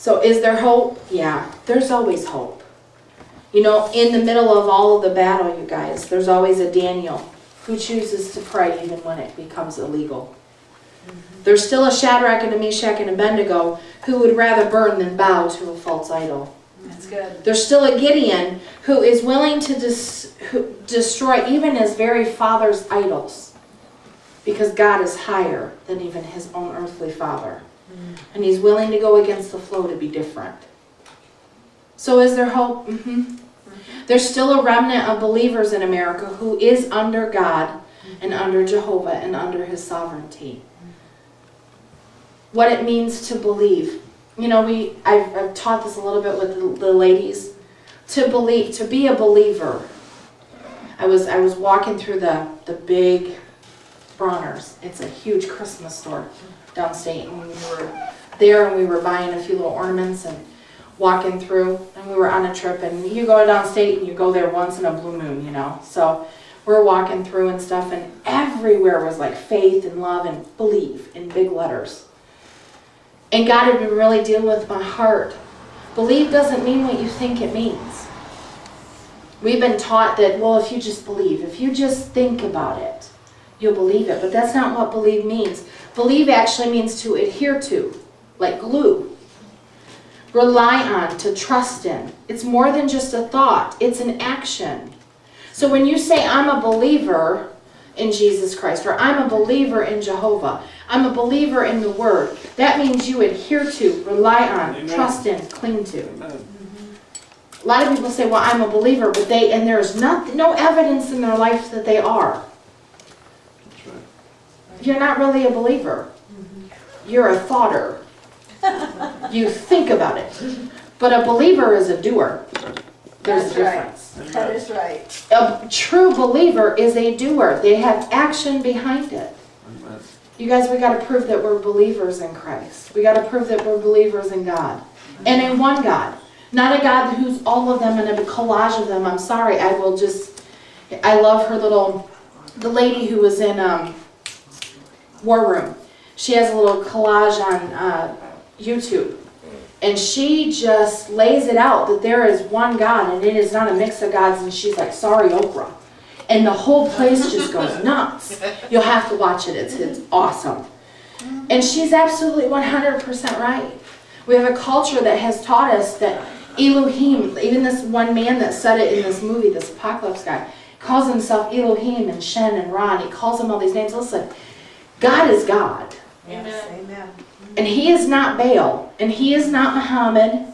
So is there hope? Yeah, there's always hope. You know, in the middle of all of the battle, you guys, there's always a Daniel who chooses to pray even when it becomes illegal. There's still a Shadrach and a Meshach and Abednego who would rather burn than bow to a false idol. That's good. There's still a Gideon who is willing to destroy even his very father's idols, because God is higher than even his own earthly father. And he's willing to go against the flow to be different. So is there hope? There's still a remnant of believers in America who is under God and under Jehovah and under his sovereignty. What it means to believe. You know, I've taught this a little bit with the ladies. To believe, to be a believer. I was walking through the big Bronner's. It's a huge Christmas store downstate, and we were there and we were buying a few little ornaments and walking through, and we were on a trip, and you go downstate and you go there once in a blue moon, you know. So we're walking through and stuff, and everywhere was like faith and love and believe in big letters. And God had been really dealing with my heart. Believe doesn't mean what you think it means. We've been taught that, well, if you just believe, if you just think about it, you'll believe it. But that's not what believe means. Believe actually means to adhere to, like glue. Rely on, to trust in. It's more than just a thought. It's an action. So when you say, I'm a believer in Jesus Christ, or I'm a believer in Jehovah, I'm a believer in the Word, that means you adhere to, rely on, Amen. Trust in, cling to. Amen. A lot of people say, well, I'm a believer, but there's no evidence in their life that they are. That's right. You're not really a believer. You're a thoughter. You think about it. But a believer is a doer. There's a difference. Right. That is right. A true believer is a doer. They have action behind it. Amen. You guys, we got to prove that we're believers in Christ. We got to prove that we're believers in God. And in one God. Not a God who's all of them and a collage of them. I'm sorry. I love her the lady who was in War Room. She has a little collage on YouTube. And she just lays it out that there is one God and it is not a mix of gods. And she's like, sorry, Oprah. And the whole place just goes nuts. You'll have to watch it. It's awesome. And she's absolutely 100% right. We have a culture that has taught us that Elohim, even this one man that said it in this movie, this apocalypse guy, calls himself Elohim and Shen and Ra, and he calls him all these names. Listen, God is God. Yes, amen. And he is not Baal, and he is not Muhammad,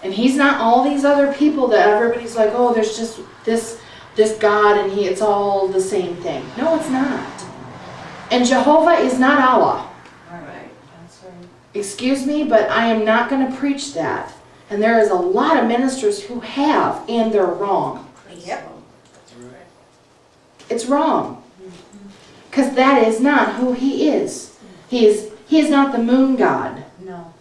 and he's not all these other people that everybody's like, oh, there's just this God, and it's all the same thing. No, it's not. And Jehovah is not Allah. Right. That's right. Excuse me, but I am not going to preach that. And there is a lot of ministers who have, and they're wrong. Yep. It's wrong. Because that is not who he is. He is not the moon god. No.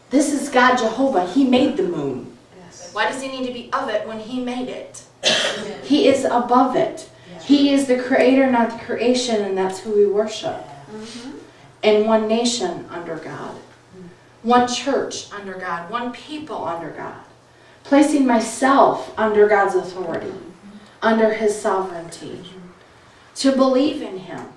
This is God Jehovah. He made the moon. Yes. Why does he need to be of it when he made it? Yes. He is above it. Yes. He is the creator, not the creation, and that's who we worship. And one nation under God. One church under God. One people under God. Placing myself under God's authority. Under his sovereignty. To believe in him.